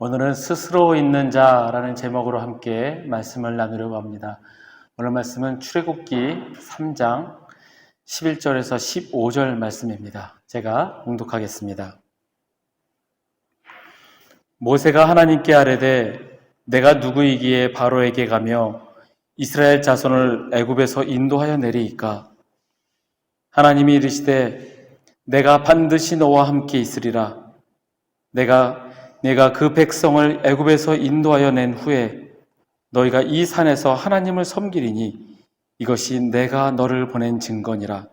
오늘은 스스로 있는 자라는 제목으로 함께 말씀을 나누려고 합니다. 오늘 말씀은 출애굽기 3장 11절에서 15절 말씀입니다. 제가 봉독하겠습니다. 모세가 하나님께 아뢰되 내가 누구이기에 바로에게 가며 이스라엘 자손을 애굽에서 인도하여 내리이까? 하나님이 이르시되 내가 반드시 너와 함께 있으리라. 내가 그 백성을 애굽에서 인도하여 낸 후에 너희가 이 산에서 하나님을 섬기리니 이것이 내가 너를 보낸 증거니라.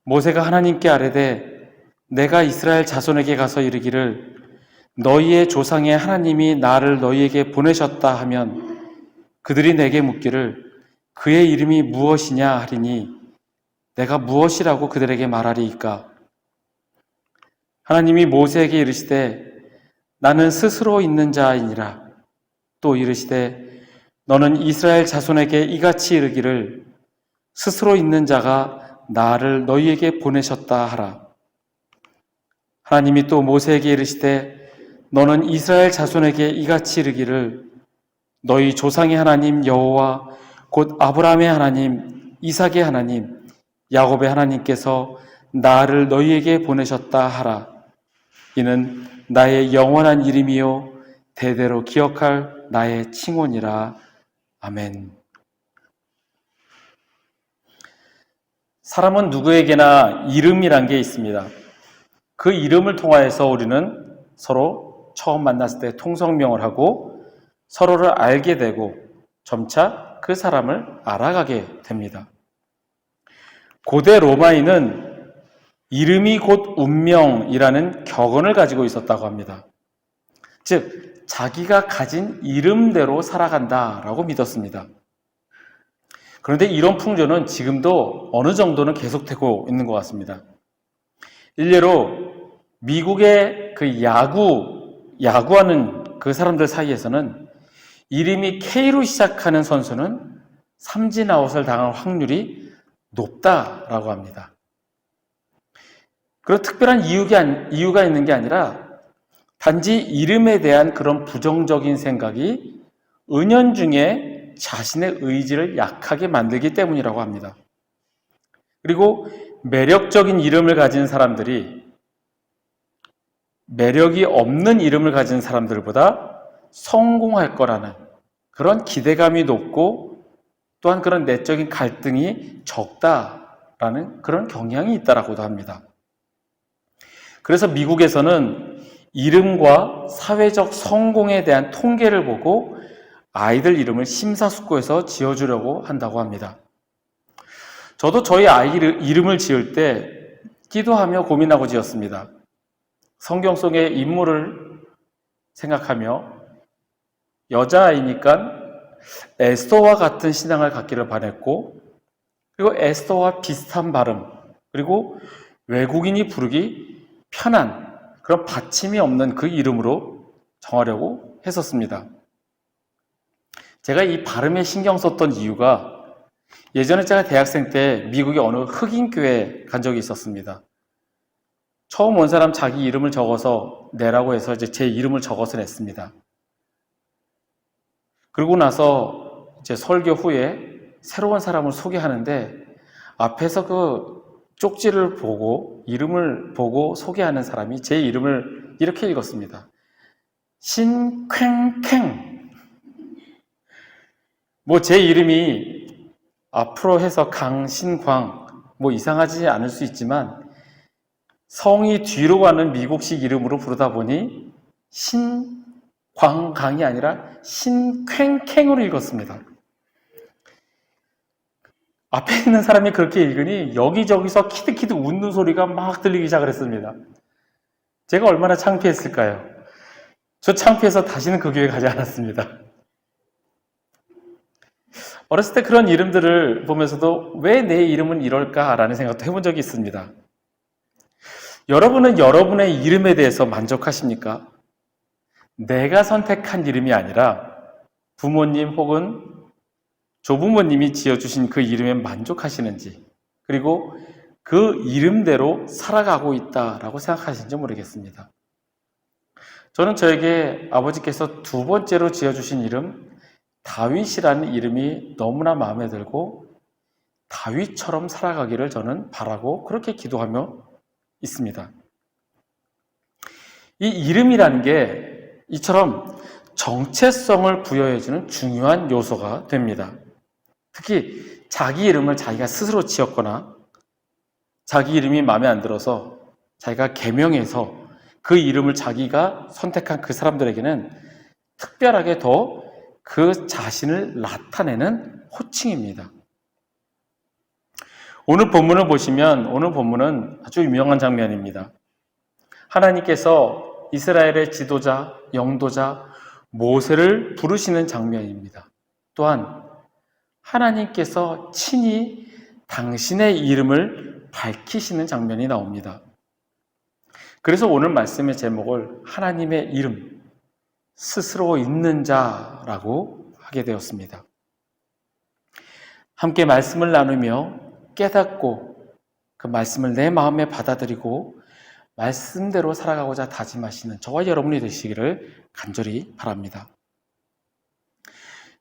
모세가 하나님께 아뢰되 내가 이스라엘 자손에게 가서 이르기를 너희의 조상의 하나님이 나를 너희에게 보내셨다 하면 그들이 내게 묻기를 그의 이름이 무엇이냐 하리니 내가 무엇이라고 그들에게 말하리이까? 하나님이 모세에게 이르시되 나는 스스로 있는 자이니라. 또 이르시되 너는 이스라엘 자손에게 이같이 이르기를 스스로 있는 자가 나를 너희에게 보내셨다 하라. 하나님이 또 모세에게 이르시되 너는 이스라엘 자손에게 이같이 이르기를 너희 조상의 하나님 여호와 곧 아브라함의 하나님, 이삭의 하나님, 야곱의 하나님께서 나를 너희에게 보내셨다 하라. 이는 나의 영원한 이름이요 대대로 기억할 나의 칭호니라. 아멘. 사람은 누구에게나 이름이란 게 있습니다. 그 이름을 통하여서 우리는 서로 처음 만났을 때 통성명을 하고 서로를 알게 되고 점차 그 사람을 알아가게 됩니다. 고대 로마인은 이름이 곧 운명이라는 격언을 가지고 있었다고 합니다. 즉, 자기가 가진 이름대로 살아간다라고 믿었습니다. 그런데 이런 풍조는 지금도 어느 정도는 계속되고 있는 것 같습니다. 일례로 미국의 그 야구하는 그 사람들 사이에서는 이름이 K로 시작하는 선수는 삼진아웃을 당할 확률이 높다라고 합니다. 그런 특별한 이유가 있는 게 아니라 단지 이름에 대한 그런 부정적인 생각이 은연중에 자신의 의지를 약하게 만들기 때문이라고 합니다. 그리고 매력적인 이름을 가진 사람들이 매력이 없는 이름을 가진 사람들보다 성공할 거라는 그런 기대감이 높고 또한 그런 내적인 갈등이 적다라는 그런 경향이 있다라고도 합니다. 그래서 미국에서는 이름과 사회적 성공에 대한 통계를 보고 아이들 이름을 심사숙고해서 지어주려고 한다고 합니다. 저도 저희 아이 이름을 지을 때 기도하며 고민하고 지었습니다. 성경 속의 인물을 생각하며 여자아이니까 에스더와 같은 신앙을 갖기를 바랬고, 그리고 에스더와 비슷한 발음, 그리고 외국인이 부르기 편한 그런 받침이 없는 그 이름으로 정하려고 했었습니다. 제가 이 발음에 신경 썼던 이유가 예전에 제가 대학생 때 미국의 어느 흑인 교회에 간 적이 있었습니다. 처음 온 사람 자기 이름을 적어서 내라고 해서 이제 제 이름을 적어서 냈습니다. 그러고 나서 이제 설교 후에 새로운 사람을 소개하는데 앞에서 그 쪽지를 보고 이름을 보고 소개하는 사람이 제 이름을 이렇게 읽었습니다. 신쾌쾌. 뭐 제 이름이 앞으로 해서 강신광 뭐 이상하지 않을 수 있지만 성이 뒤로 가는 미국식 이름으로 부르다 보니 신광강이 아니라 신쾌쾌으로 읽었습니다. 앞에 있는 사람이 그렇게 읽으니 여기저기서 키득키득 웃는 소리가 막 들리기 시작을 했습니다. 제가 얼마나 창피했을까요? 저 창피해서 다시는 그 교회 가지 않았습니다. 어렸을 때 그런 이름들을 보면서도 왜 내 이름은 이럴까라는 생각도 해본 적이 있습니다. 여러분은 여러분의 이름에 대해서 만족하십니까? 내가 선택한 이름이 아니라 부모님 혹은 조부모님이 지어주신 그 이름에 만족하시는지, 그리고 그 이름대로 살아가고 있다라고 생각하시는지 모르겠습니다. 저는 저에게 아버지께서 두 번째로 지어주신 이름 다윗이라는 이름이 너무나 마음에 들고 다윗처럼 살아가기를 저는 바라고 그렇게 기도하며 있습니다. 이 이름이라는 게 이처럼 정체성을 부여해주는 중요한 요소가 됩니다. 특히 자기 이름을 자기가 스스로 지었거나 자기 이름이 마음에 안 들어서 자기가 개명해서 그 이름을 자기가 선택한 그 사람들에게는 특별하게 더 그 자신을 나타내는 호칭입니다. 오늘 본문을 보시면 오늘 본문은 아주 유명한 장면입니다. 하나님께서 이스라엘의 지도자, 영도자 모세를 부르시는 장면입니다. 또한 하나님께서 친히 당신의 이름을 밝히시는 장면이 나옵니다. 그래서 오늘 말씀의 제목을 하나님의 이름, 스스로 있는 자라고 하게 되었습니다. 함께 말씀을 나누며 깨닫고 그 말씀을 내 마음에 받아들이고 말씀대로 살아가고자 다짐하시는 저와 여러분이 되시기를 간절히 바랍니다.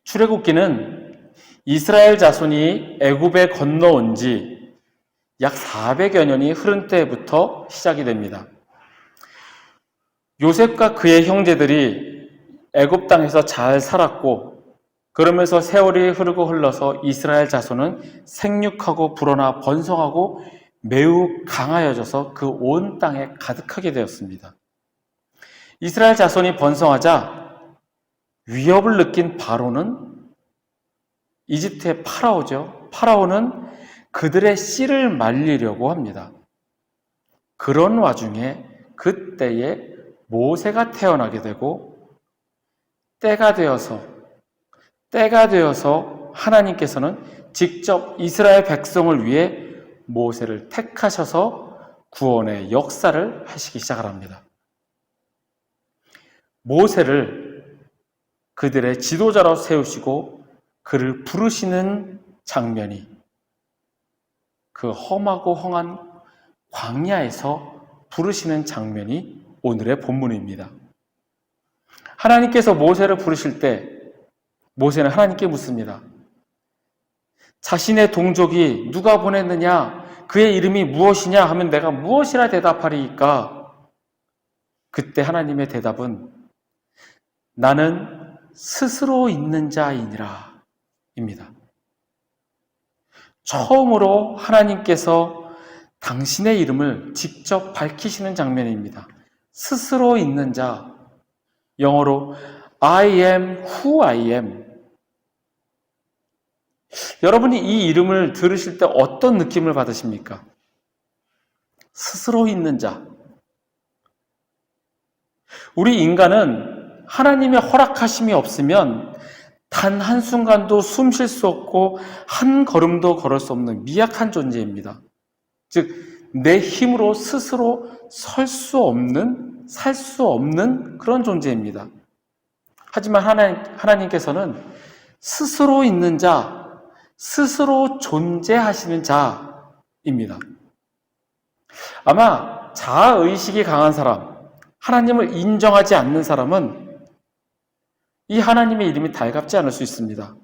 출애굽기는 이스라엘 자손이 애굽에 건너온 지 약 400여 년이 흐른 때부터 시작이 됩니다. 요셉과 그의 형제들이 애굽 땅에서 잘 살았고 그러면서 세월이 흐르고 흘러서 이스라엘 자손은 생육하고 불어나 번성하고 매우 강하여져서 그 온 땅에 가득하게 되었습니다. 이스라엘 자손이 번성하자 위협을 느낀 바로는 이집트의 파라오죠. 파라오는 그들의 씨를 말리려고 합니다. 그런 와중에 그때에 모세가 태어나게 되고 때가 되어서 하나님께서는 직접 이스라엘 백성을 위해 모세를 택하셔서 구원의 역사를 하시기 시작을 합니다. 모세를 그들의 지도자로 세우시고 그를 부르시는 장면이 그 험하고 헝한 광야에서 부르시는 장면이 오늘의 본문입니다. 하나님께서 모세를 부르실 때 모세는 하나님께 묻습니다. 자신의 동족이 누가 보냈느냐? 그의 이름이 무엇이냐? 하면 내가 무엇이라 대답하리이까? 그때 하나님의 대답은 나는 스스로 있는 자이니라 입니다. 처음으로 하나님께서 당신의 이름을 직접 밝히시는 장면입니다. 스스로 있는 자, 영어로 I am who I am. 여러분이 이 이름을 들으실 때 어떤 느낌을 받으십니까? 스스로 있는 자. 우리 인간은 하나님의 허락하심이 없으면 단 한순간도 숨 쉴 수 없고 한 걸음도 걸을 수 없는 미약한 존재입니다. 즉 내 힘으로 스스로 설 수 없는, 살 수 없는 그런 존재입니다. 하지만 하나님께서는 스스로 있는 자, 스스로 존재하시는 자입니다. 아마 자아의식이 강한 사람, 하나님을 인정하지 않는 사람은 이 하나님의 이름이 달갑지 않을 수 있습니다.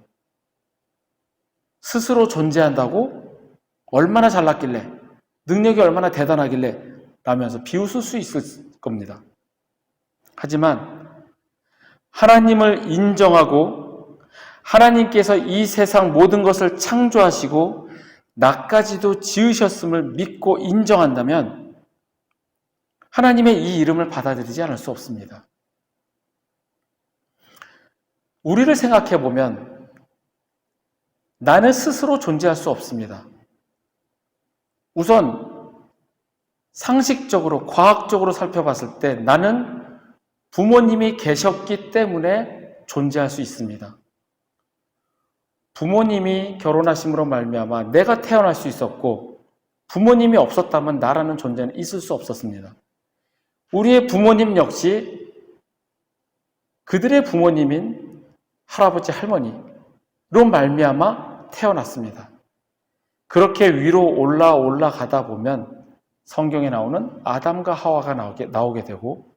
스스로 존재한다고 얼마나 잘났길래, 능력이 얼마나 대단하길래 라면서 비웃을 수 있을 겁니다. 하지만 하나님을 인정하고 하나님께서 이 세상 모든 것을 창조하시고 나까지도 지으셨음을 믿고 인정한다면 하나님의 이 이름을 받아들이지 않을 수 없습니다. 우리를 생각해 보면 나는 스스로 존재할 수 없습니다. 우선 상식적으로, 과학적으로 살펴봤을 때 나는 부모님이 계셨기 때문에 존재할 수 있습니다. 부모님이 결혼하심으로 말미암아 내가 태어날 수 있었고 부모님이 없었다면 나라는 존재는 있을 수 없었습니다. 우리의 부모님 역시 그들의 부모님인 할아버지, 할머니로 말미암아 태어났습니다. 그렇게 위로 올라가다 보면 성경에 나오는 아담과 하와가 나오게 되고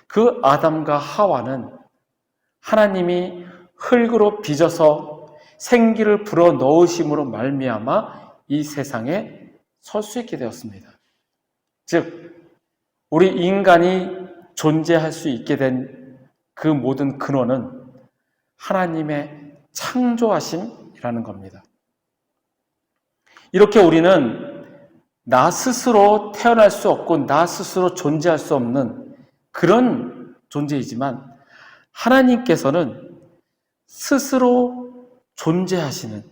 그 아담과 하와는 하나님이 흙으로 빚어서 생기를 불어 넣으심으로 말미암아 이 세상에 설 수 있게 되었습니다. 즉, 우리 인간이 존재할 수 있게 된 그 모든 근원은 하나님의 창조하심이라는 겁니다. 이렇게 우리는 나 스스로 태어날 수 없고 나 스스로 존재할 수 없는 그런 존재이지만 하나님께서는 스스로 존재하시는,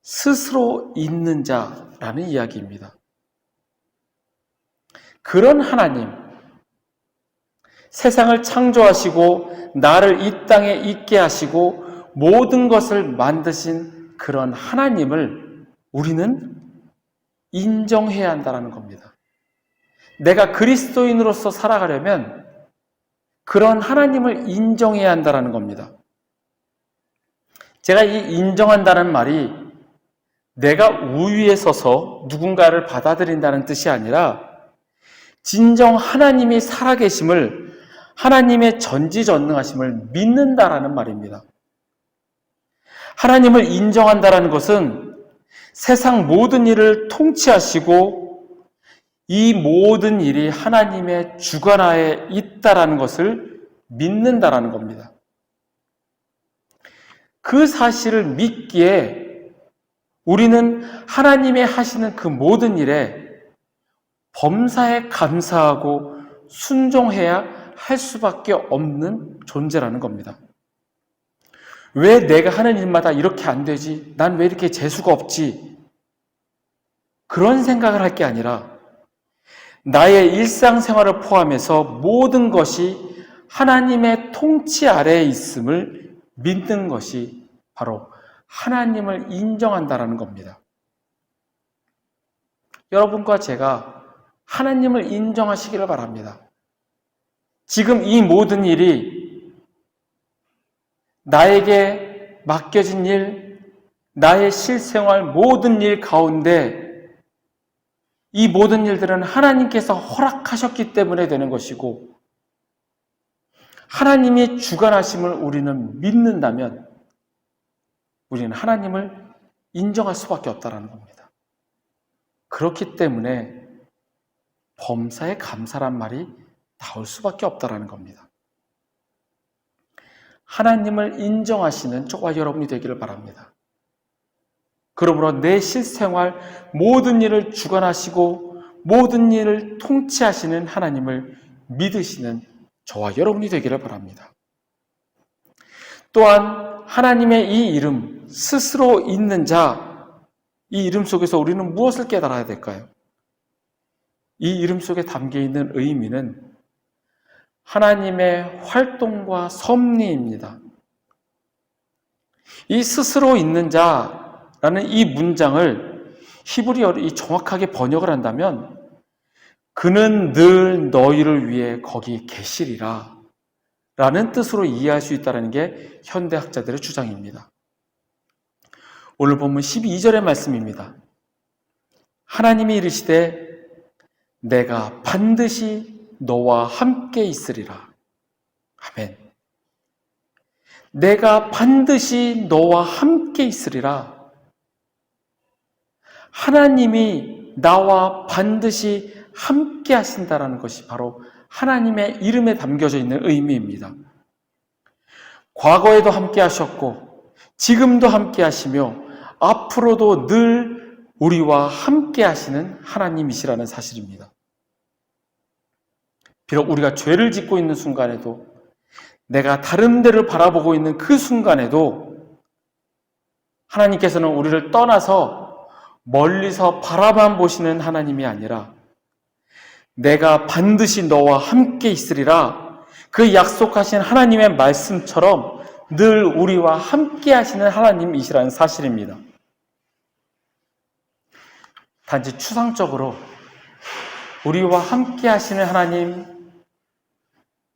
스스로 있는 자라는 이야기입니다. 그런 하나님, 세상을 창조하시고 나를 이 땅에 있게 하시고 모든 것을 만드신 그런 하나님을 우리는 인정해야 한다는 겁니다. 내가 그리스도인으로서 살아가려면 그런 하나님을 인정해야 한다는 겁니다. 제가 이 인정한다는 말이 내가 우위에 서서 누군가를 받아들인다는 뜻이 아니라 진정 하나님이 살아계심을, 하나님의 전지전능하심을 믿는다라는 말입니다. 하나님을 인정한다는 것은 세상 모든 일을 통치하시고 이 모든 일이 하나님의 주관하에 있다라는 것을 믿는다라는 겁니다. 그 사실을 믿기에 우리는 하나님의 하시는 그 모든 일에 범사에 감사하고 순종해야 할 수밖에 없는 존재라는 겁니다. 왜 내가 하는 일마다 이렇게 안 되지? 난 왜 이렇게 재수가 없지? 그런 생각을 할 게 아니라 나의 일상생활을 포함해서 모든 것이 하나님의 통치 아래에 있음을 믿는 것이 바로 하나님을 인정한다는 겁니다. 여러분과 제가 하나님을 인정하시기를 바랍니다. 지금 이 모든 일이 나에게 맡겨진 일, 나의 실생활 모든 일 가운데 이 모든 일들은 하나님께서 허락하셨기 때문에 되는 것이고 하나님이 주관하심을 우리는 믿는다면 우리는 하나님을 인정할 수밖에 없다는 겁니다. 그렇기 때문에 범사에 감사란 말이 나올 수밖에 없다는 겁니다. 하나님을 인정하시는 저와 여러분이 되기를 바랍니다. 그러므로 내 실생활 모든 일을 주관하시고 모든 일을 통치하시는 하나님을 믿으시는 저와 여러분이 되기를 바랍니다. 또한 하나님의 이 이름, 스스로 있는 자, 이 이름 속에서 우리는 무엇을 깨달아야 될까요? 이 이름 속에 담겨있는 의미는 하나님의 활동과 섭리입니다. 이 스스로 있는 자라는 이 문장을 히브리어로 정확하게 번역을 한다면 그는 늘 너희를 위해 거기 계시리라 라는 뜻으로 이해할 수 있다는 게 현대학자들의 주장입니다. 오늘 본문 12절의 말씀입니다. 하나님이 이르시되 내가 반드시 너와 함께 있으리라. 아멘. 내가 반드시 너와 함께 있으리라. 하나님이 나와 반드시 함께 하신다라는 것이 바로 하나님의 이름에 담겨져 있는 의미입니다. 과거에도 함께 하셨고 지금도 함께 하시며 앞으로도 늘 우리와 함께 하시는 하나님이시라는 사실입니다. 비록 우리가 죄를 짓고 있는 순간에도 내가 다른 데를 바라보고 있는 그 순간에도 하나님께서는 우리를 떠나서 멀리서 바라만 보시는 하나님이 아니라 내가 반드시 너와 함께 있으리라 그 약속하신 하나님의 말씀처럼 늘 우리와 함께 하시는 하나님이시라는 사실입니다. 단지 추상적으로 우리와 함께 하시는 하나님,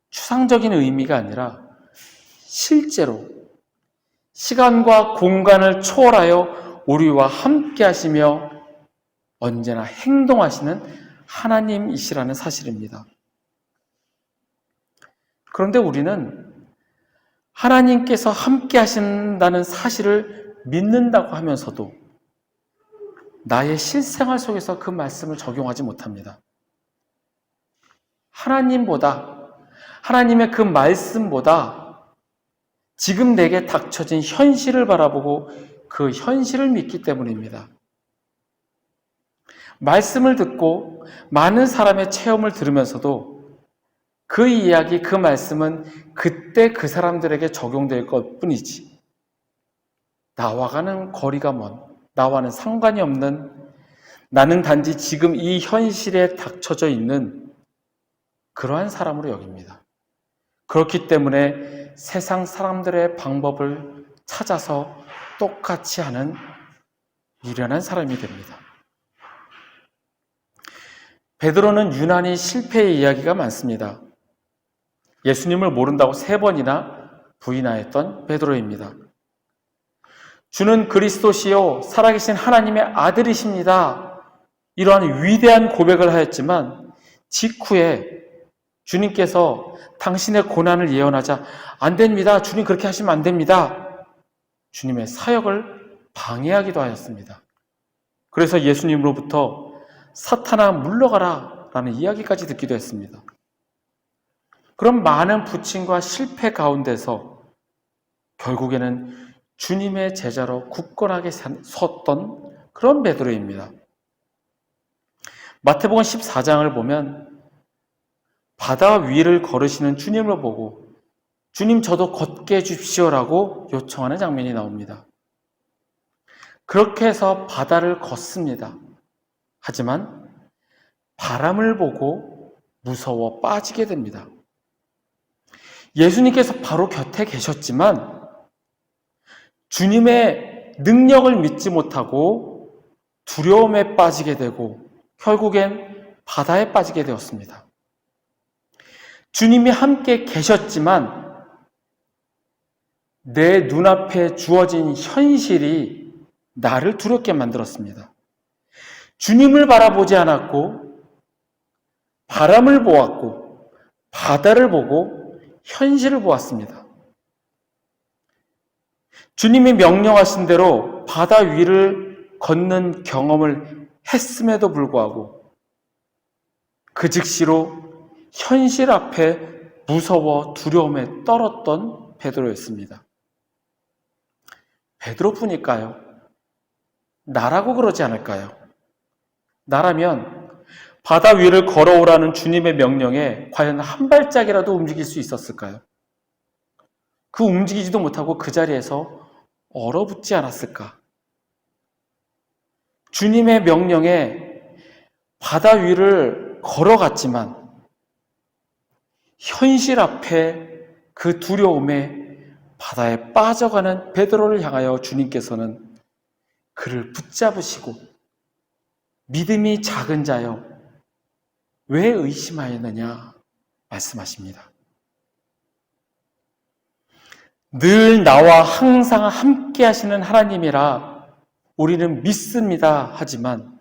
추상적인 의미가 아니라 실제로 시간과 공간을 초월하여 우리와 함께 하시며 언제나 행동하시는 하나님이시라는 사실입니다. 그런데 우리는 하나님께서 함께 하신다는 사실을 믿는다고 하면서도 나의 실생활 속에서 그 말씀을 적용하지 못합니다. 하나님의 그 말씀보다 지금 내게 닥쳐진 현실을 바라보고 그 현실을 믿기 때문입니다. 말씀을 듣고 많은 사람의 체험을 들으면서도 그 이야기, 그 말씀은 그때 그 사람들에게 적용될 것 뿐이지, 나와는 거리가 먼, 나와는 상관이 없는, 나는 단지 지금 이 현실에 닥쳐져 있는 그러한 사람으로 여깁니다. 그렇기 때문에 세상 사람들의 방법을 찾아서 똑같이 하는 미련한 사람이 됩니다. 베드로는 유난히 실패의 이야기가 많습니다. 예수님을 모른다고 3번이나 부인하였던 베드로입니다. 주는 그리스도시요 살아계신 하나님의 아들이십니다. 이러한 위대한 고백을 하였지만 직후에 주님께서 당신의 고난을 예언하자 안 됩니다. 주님 그렇게 하시면 안 됩니다. 주님의 사역을 방해하기도 하였습니다. 그래서 예수님으로부터 사탄아 물러가라 라는 이야기까지 듣기도 했습니다. 그런 많은 부침과 실패 가운데서 결국에는 주님의 제자로 굳건하게 섰던 그런 베드로입니다. 마태복음 14장을 보면 바다 위를 걸으시는 주님을 보고 주님 저도 걷게 해주십시오라고 요청하는 장면이 나옵니다. 그렇게 해서 바다를 걷습니다. 하지만 바람을 보고 무서워 빠지게 됩니다. 예수님께서 바로 곁에 계셨지만 주님의 능력을 믿지 못하고 두려움에 빠지게 되고 결국엔 바다에 빠지게 되었습니다. 주님이 함께 계셨지만 내 눈앞에 주어진 현실이 나를 두렵게 만들었습니다. 주님을 바라보지 않았고 바람을 보았고 바다를 보고 현실을 보았습니다. 주님이 명령하신 대로 바다 위를 걷는 경험을 했음에도 불구하고 그 즉시로 현실 앞에 무서워 두려움에 떨었던 베드로였습니다. 베드로뿐일까요? 나라고 그러지 않을까요? 나라면 바다 위를 걸어오라는 주님의 명령에 과연 한 발짝이라도 움직일 수 있었을까요? 그 움직이지도 못하고 그 자리에서 얼어붙지 않았을까? 주님의 명령에 바다 위를 걸어갔지만 현실 앞에 그 두려움에 바다에 빠져가는 베드로를 향하여 주님께서는 그를 붙잡으시고 믿음이 작은 자여 왜 의심하였느냐 말씀하십니다. 늘 나와 항상 함께 하시는 하나님이라 우리는 믿습니다. 하지만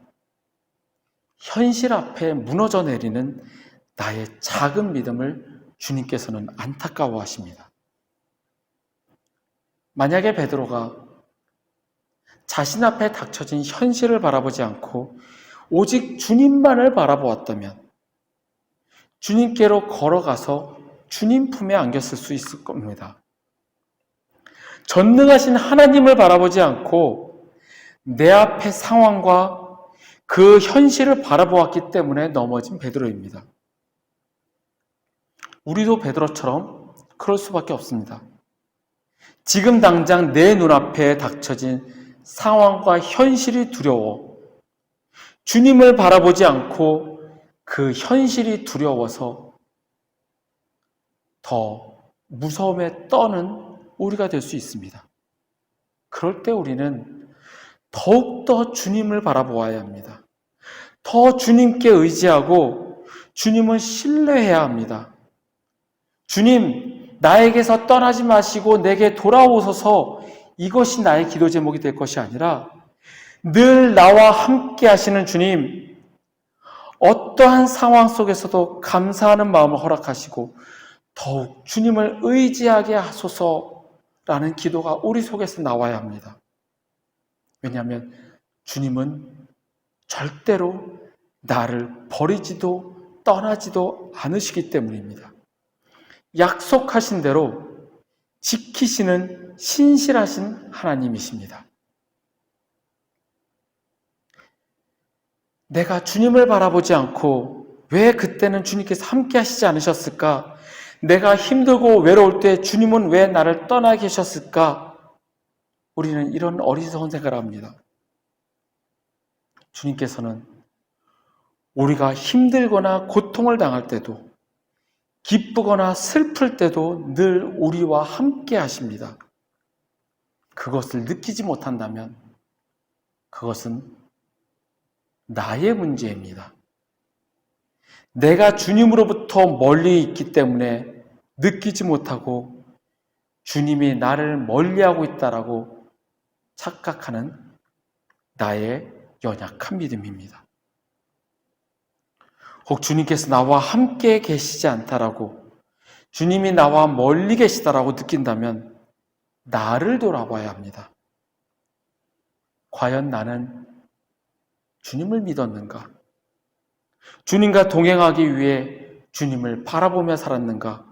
현실 앞에 무너져 내리는 나의 작은 믿음을 주님께서는 안타까워하십니다. 만약에 베드로가 자신 앞에 닥쳐진 현실을 바라보지 않고 오직 주님만을 바라보았다면 주님께로 걸어가서 주님 품에 안겼을 수 있을 겁니다. 전능하신 하나님을 바라보지 않고 내 앞의 상황과 그 현실을 바라보았기 때문에 넘어진 베드로입니다. 우리도 베드로처럼 그럴 수밖에 없습니다. 지금 당장 내 눈앞에 닥쳐진 상황과 현실이 두려워 주님을 바라보지 않고 그 현실이 두려워서 더 무서움에 떠는 우리가 될 수 있습니다. 그럴 때 우리는 더욱더 주님을 바라보아야 합니다. 더 주님께 의지하고 주님을 신뢰해야 합니다. 주님, 나에게서 떠나지 마시고 내게 돌아오소서, 이것이 나의 기도 제목이 될 것이 아니라 늘 나와 함께 하시는 주님, 어떠한 상황 속에서도 감사하는 마음을 허락하시고 더욱 주님을 의지하게 하소서라는 기도가 우리 속에서 나와야 합니다. 왜냐하면 주님은 절대로 나를 버리지도 떠나지도 않으시기 때문입니다. 약속하신 대로 지키시는 신실하신 하나님이십니다. 내가 주님을 바라보지 않고 왜 그때는 주님께서 함께 하시지 않으셨을까? 내가 힘들고 외로울 때 주님은 왜 나를 떠나 계셨을까? 우리는 이런 어리석은 생각을 합니다. 주님께서는 우리가 힘들거나 고통을 당할 때도, 기쁘거나 슬플 때도 늘 우리와 함께 하십니다. 그것을 느끼지 못한다면 그것은 나의 문제입니다. 내가 주님으로부터 멀리 있기 때문에 느끼지 못하고 주님이 나를 멀리하고 있다라고 착각하는 나의 연약한 믿음입니다. 혹 주님께서 나와 함께 계시지 않다라고, 주님이 나와 멀리 계시다라고 느낀다면 나를 돌아봐야 합니다. 과연 나는 주님을 믿었는가? 주님과 동행하기 위해 주님을 바라보며 살았는가?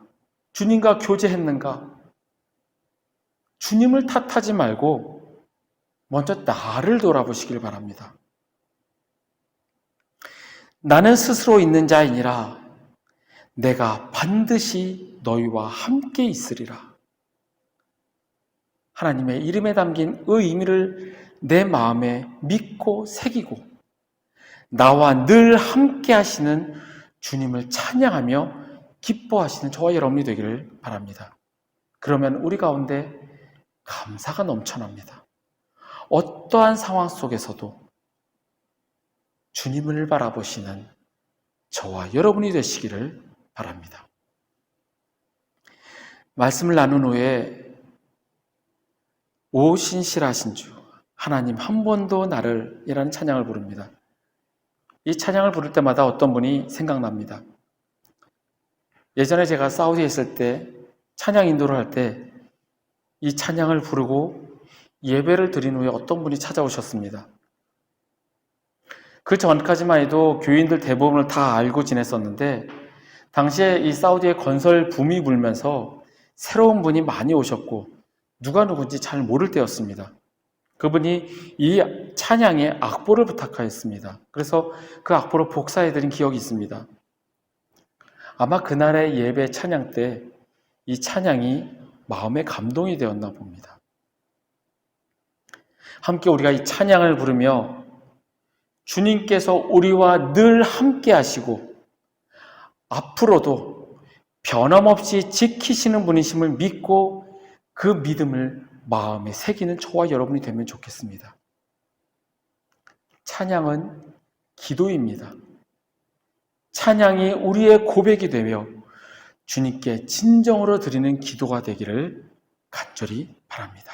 주님과 교제했는가? 주님을 탓하지 말고 먼저 나를 돌아보시길 바랍니다. 나는 스스로 있는 자이니라 내가 반드시 너희와 함께 있으리라. 하나님의 이름에 담긴 의미를 내 마음에 믿고 새기고 나와 늘 함께 하시는 주님을 찬양하며 기뻐하시는 저와 여러분이 되기를 바랍니다. 그러면 우리 가운데 감사가 넘쳐납니다. 어떠한 상황 속에서도 주님을 바라보시는 저와 여러분이 되시기를 바랍니다. 말씀을 나눈 후에 오 신실하신 주 하나님 한 번도 나를 이라는 찬양을 부릅니다. 이 찬양을 부를 때마다 어떤 분이 생각납니다. 예전에 제가 사우디에 있을 때 찬양 인도를 할 때 이 찬양을 부르고 예배를 드린 후에 어떤 분이 찾아오셨습니다. 그 전까지만 해도 교인들 대부분을 다 알고 지냈었는데 당시에 이 사우디의 건설 붐이 불면서 새로운 분이 많이 오셨고 누가 누군지 잘 모를 때였습니다. 그분이 이 찬양에 악보를 부탁하였습니다. 그래서 그 악보를 복사해드린 기억이 있습니다. 아마 그날의 예배 찬양 때 이 찬양이 마음의 감동이 되었나 봅니다. 함께 우리가 이 찬양을 부르며 주님께서 우리와 늘 함께 하시고 앞으로도 변함없이 지키시는 분이심을 믿고 그 믿음을 마음에 새기는 저와 여러분이 되면 좋겠습니다. 찬양은 기도입니다. 찬양이 우리의 고백이 되며 주님께 진정으로 드리는 기도가 되기를 간절히 바랍니다.